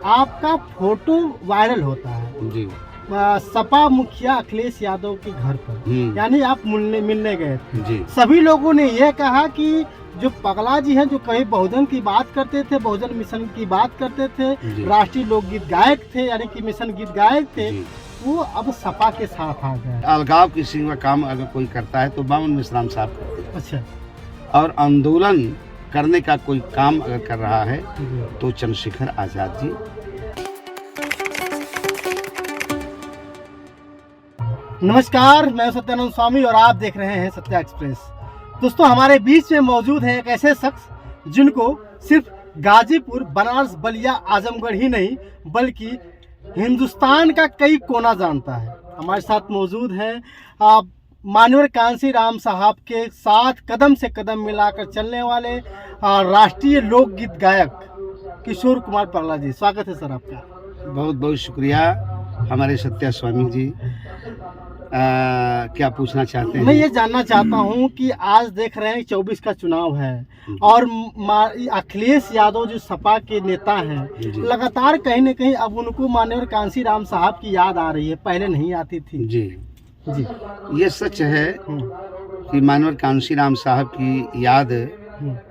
आपका photo viral होता है जी। सपा मुखिया अखिलेश यादव के घर पर, यानी आप मिलने गए थे। जी। सभी लोगों ने यह कहा कि जो पगला जी हैं, जो कहीं बहुजन की बात करते थे, बहुजन मिशन की बात करते थे, राष्ट्रीय लोकगीत गायक थे, यानी कि मिशन गीत गायक थे, वो अब सपा के साथ आ गए। अलगाव किसी का काम अगर कोई करता है तो बावन मिश्राम साहब करते हैं। अच्छा। और आंदोलन करने का कोई काम अगर कर रहा है तो चंद्रशेखर आजाद जी। नमस्कार, मैं सत्यानंद स्वामी और आप देख रहे हैं सत्या एक्सप्रेस। दोस्तों, हमारे बीच में मौजूद है एक ऐसे शख्स जिनको सिर्फ गाजीपुर, बनारस, बलिया, आजमगढ़ ही नहीं बल्कि हिंदुस्तान का कई कोना जानता है। हमारे साथ मौजूद हैं माननीय कांसी राम साहब के साथ कदम से कदम मिलाकर चलने वाले राष्ट्रीय लोकगीत गायक किशोर कुमार पगला जी। स्वागत है सर आपका। बहुत बहुत शुक्रिया हमारे सत्या स्वामी जी। क्या पूछना चाहते हैं? मैं ये जानना चाहता हूँ कि आज देख रहे हैं 24 का चुनाव है और अखिलेश यादव जो सपा के नेता हैं, लगातार कहीं न कहीं अब उनको माननीय कांसी राम साहब की याद आ रही है, पहले नहीं आती थी। जी जी, ये सच है कि माननीय कांसी राम साहब की याद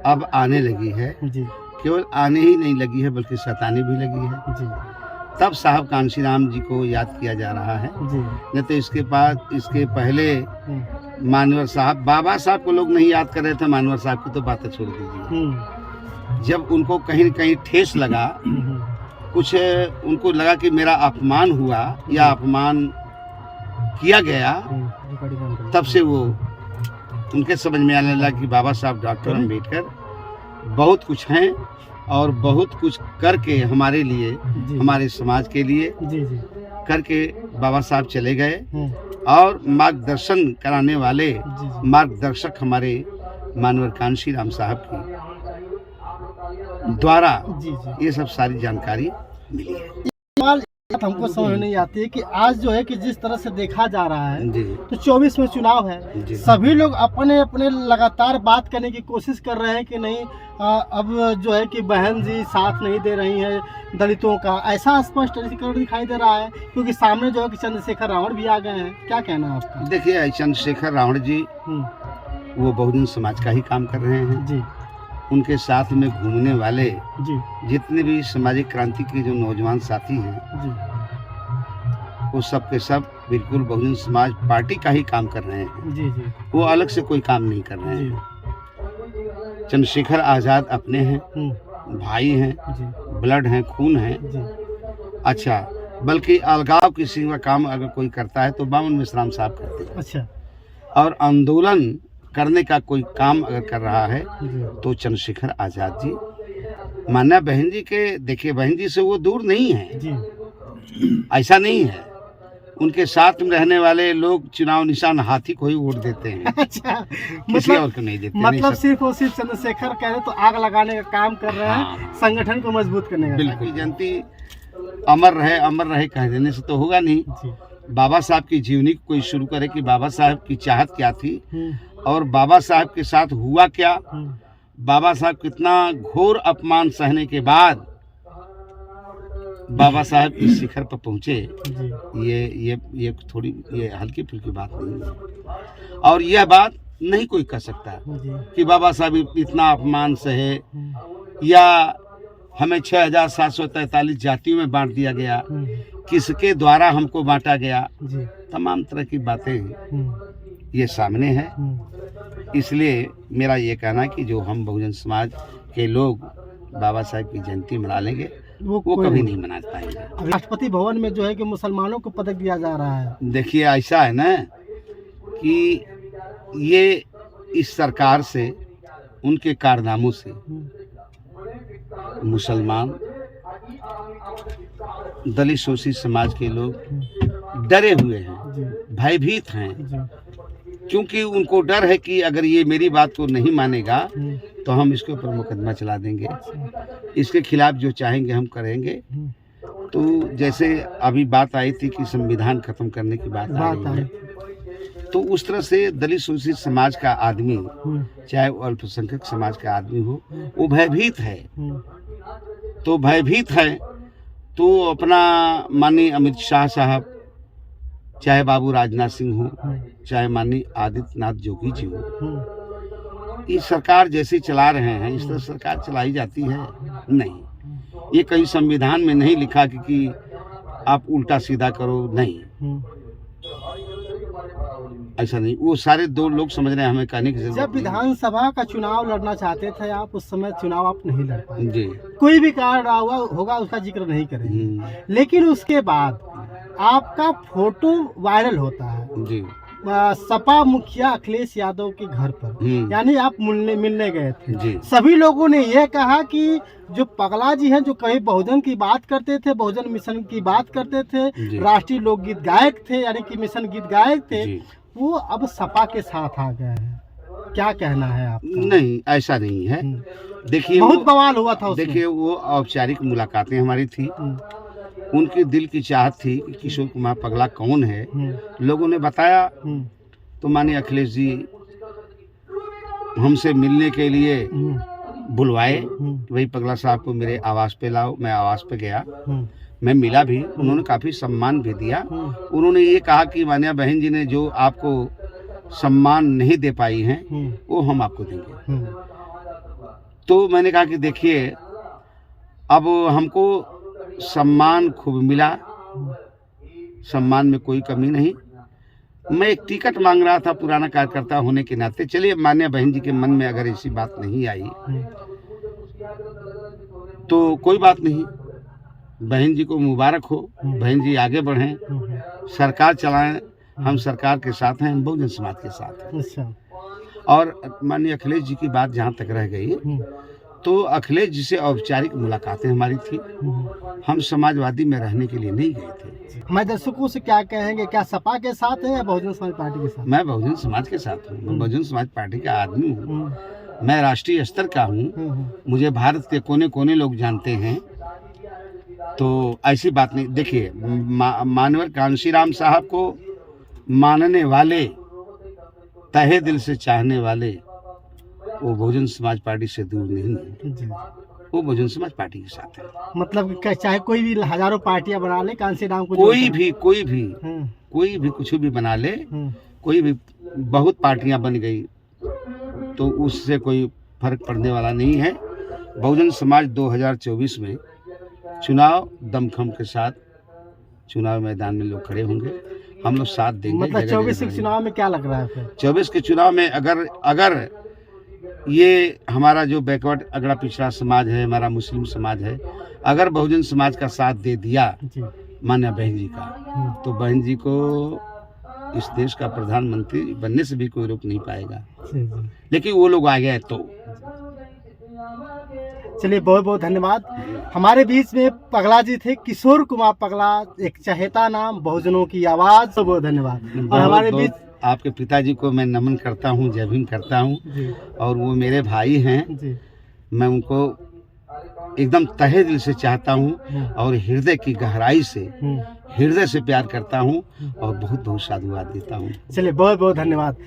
अब आने लगी है। केवल आने ही नहीं लगी है बल्कि सताने भी लगी है। तब साहब कांशीराम जी को याद किया जा रहा है, नहीं तो इसके पहले मानवर साहब, बाबा साहब को लोग नहीं याद कर रहे थे। मानवर साहब की तो बातें छोड़ दीजिए। जब उनको कहीं न कहीं ठेस लगा, कुछ उनको लगा कि मेरा अपमान हुआ या अपमान किया गया, तब से वो उनके समझ में आने लगा कि बाबा साहब डॉक्टर अम्बेडकर बहुत कुछ हैं और बहुत कुछ करके हमारे लिए, हमारे समाज के लिए करके बाबा साहब चले गए। और मार्गदर्शन कराने वाले मार्गदर्शक हमारे मानवर कांसी राम साहब की द्वारा ये सब सारी जानकारी मिली है। हमको समझ नहीं आती है कि आज जो है कि जिस तरह से देखा जा रहा है तो 24 में चुनाव है, सभी लोग अपने अपने लगातार बात करने की कोशिश कर रहे हैं कि नहीं अब जो है कि बहन जी साथ नहीं दे रही हैं दलितों का, ऐसा स्पष्ट दिखाई दे रहा है, क्योंकि सामने जो है कि चंद्रशेखर रावण भी आ गए हैं। क्या कहना है आपका? देखिए, चंद्रशेखर रावण जी वो बहुजन समाज का ही काम कर रहे हैं जी। उनके साथ में घूमने वाले जितने भी सामाजिक क्रांति के जो नौजवान साथी हैं वो सब के सब बिल्कुल बहुजन समाज पार्टी का ही काम कर रहे हैं। वो अलग से कोई काम नहीं कर रहे हैं। चंद्रशेखर आजाद अपने हैं, भाई हैं, ब्लड हैं, खून हैं। अच्छा, बल्कि अलगाव किसी का काम अगर कोई करता है तो बावन मिश्राम साहब करते हैं। अच्छा। और आंदोलन करने का कोई काम अगर कर रहा है तो चंद्रशेखर आजाद जी। मान्या बहन जी के, देखिए बहन जी से वो दूर नहीं है जी। ऐसा नहीं है, उनके साथ में रहने वाले लोग चुनाव निशान हाथी को ही वोट देते हैं। अच्छा, किसी और को नहीं देते। मतलब सिर्फ और सिर्फ चंद्रशेखर कह रहे तो आग लगाने का काम कर रहे हैं, संगठन को मजबूत करने का। बिल्कुल, जनती अमर रहे कह देने से तो होगा नहीं। बाबा साहब की जीवनी को कोई शुरू करे कि बाबा साहब की चाहत क्या थी और बाबा साहब के साथ हुआ क्या, बाबा साहब कितना घोर अपमान सहने के बाद बाबा साहब इस शिखर पर पहुंचे। ये थोड़ी ये हल्की फुल्की बात नहीं है। और यह बात नहीं कोई कह सकता कि बाबा साहब इतना अपमान सहे या हमें 6743 जातियों में बांट दिया गया, किसके द्वारा हमको बांटा गया, तमाम तरह की बातें ये सामने है। इसलिए मेरा ये कहना है कि जो हम बहुजन समाज के लोग बाबा साहब की जयंती मना लेंगे वो कभी नहीं मना पाएंगे। राष्ट्रपति भवन में जो है कि मुसलमानों को पदक दिया जा रहा है। देखिए, ऐसा है ना कि ये इस सरकार से, उनके कारनामों से मुसलमान, दलित शोषित समाज के लोग डरे हुए हैं, भयभीत हैं, क्योंकि उनको डर है कि अगर ये मेरी बात को नहीं मानेगा तो हम इसके ऊपर मुकदमा चला देंगे, इसके खिलाफ जो चाहेंगे हम करेंगे। तो जैसे अभी बात आई थी कि संविधान खत्म करने की बात आई है, तो उस तरह से दलित शोषित समाज का आदमी, चाहे वो अल्पसंख्यक समाज का आदमी हो, वो भयभीत है। तो भयभीत है तो अपना माननीय अमित शाह साहब, चाहे बाबू राजनाथ सिंह हो, चाहे माननीय आदित्यनाथ जोगी जी हो, ये सरकार जैसे चला रहे हैं इस तरह सरकार चलाई जाती है? नहीं, ये कहीं संविधान में नहीं लिखा कि आप उल्टा सीधा करो, नहीं, ऐसा नहीं। वो सारे दो लोग समझ रहे हैं, हमें कहने की जरूरत जब विधानसभा का चुनाव लड़ना चाहते थे आप, उस समय चुनाव आप नहीं लड़ पाए जी, कोई भी कारण रहा हुआ होगा, उसका जिक्र नहीं करेंगे। लेकिन उसके बाद आपका फोटो वायरल होता है जी, सपा मुखिया अखिलेश यादव के घर पर, यानी आप मिलने गए थे जी। सभी लोगों ने यह कहा कि जो पगला जी हैं, जो कहीं बहुजन की बात करते थे, बहुजन मिशन की बात करते थे, राष्ट्रीय लोकगीत गायक थे, यानी कि मिशन गीत गायक थे, वो अब सपा के साथ आ गए हैं। क्या कहना है आपका? नहीं, ऐसा नहीं है। देखिए, बहुत बवाल हुआ था उसमें। देखिए, वो औपचारिक मुलाकातें हमारी थी, उनके दिल की चाहत थी कि किशोर कुमार पगला कौन है, लोगों ने बताया, तो माननीय अखिलेश जी हमसे मिलने के लिए बुलवाए कि भाई पगला साहब को मेरे आवास पे लाओ। मैं आवास पे गया, मैं मिला भी, उन्होंने काफ़ी सम्मान भी दिया। उन्होंने ये कहा कि माननीय बहन जी ने जो आपको सम्मान नहीं दे पाई हैं वो हम आपको देंगे। तो मैंने कहा कि देखिए, अब हमको सम्मान खूब मिला, सम्मान में कोई कमी नहीं। मैं एक टिकट मांग रहा था पुराना कार्यकर्ता होने के नाते। चलिए, माननीय बहन जी के मन में अगर ऐसी बात नहीं आई तो कोई बात नहीं, बहन जी को मुबारक हो, बहन जी आगे बढ़ें, सरकार चलाएं, हम सरकार के साथ हैं, हम बहुजन समाज के साथ हैं। अच्छा। और माननीय अखिलेश जी की बात जहाँ तक रह गई, तो अखिलेश जी से औपचारिक मुलाकातें हमारी थी, हम समाजवादी में रहने के लिए नहीं गए थे। मैं दर्शकों से क्या कहेंगे, क्या सपा के साथ है या बहुजन समाज पार्टी के साथ? मैं बहुजन समाज के साथ हूँ, मैं बहुजन समाज पार्टी का आदमी हूँ, मैं राष्ट्रीय स्तर का हूँ, मुझे भारत के कोने कोने लोग जानते हैं, तो ऐसी बात नहीं। देखिए, मानवर कांशीराम साहब को मानने वाले, तहे दिल से चाहने वाले, वो बहुजन समाज पार्टी से दूर नहीं है, वो बहुजन समाज पार्टी के साथ है। मतलब चाहे कोई भी हजारों पार्टियां बना ले, कांशीराम को कोई भी कुछ भी बना ले, कोई भी, बहुत पार्टियां बन गई तो उससे कोई फर्क पड़ने वाला नहीं है। बहुजन समाज 2024 में चुनाव दमखम के साथ चुनाव मैदान में लोग खड़े होंगे, हम लोग साथ देंगे। मतलब 24 के चुनाव में क्या लग रहा है फिर? 24 के चुनाव में अगर ये हमारा जो बैकवर्ड अगड़ा पिछड़ा समाज है, हमारा मुस्लिम समाज है, अगर बहुजन समाज का साथ दे दिया मान्य बहन जी का, तो बहन जी को इस देश का प्रधानमंत्री बनने से भी कोई रोक नहीं पाएगा। लेकिन वो लोग आ गए तो। चलिए, बहुत बहुत धन्यवाद। हमारे बीच में पगला जी थे, किशोर कुमार पगला, एक चहेता नाम, बहुजनों की आवाज। तो बहुत धन्यवाद। और हमारे बीच आपके पिताजी को मैं नमन करता हूँ, जय भीम करता हूँ, और वो मेरे भाई हैं, मैं उनको एकदम तहे दिल से चाहता हूँ और हृदय की गहराई से, हृदय से प्यार करता हूँ और बहुत बहुत साधुवाद देता हूँ। चलिए, बहुत बहुत धन्यवाद।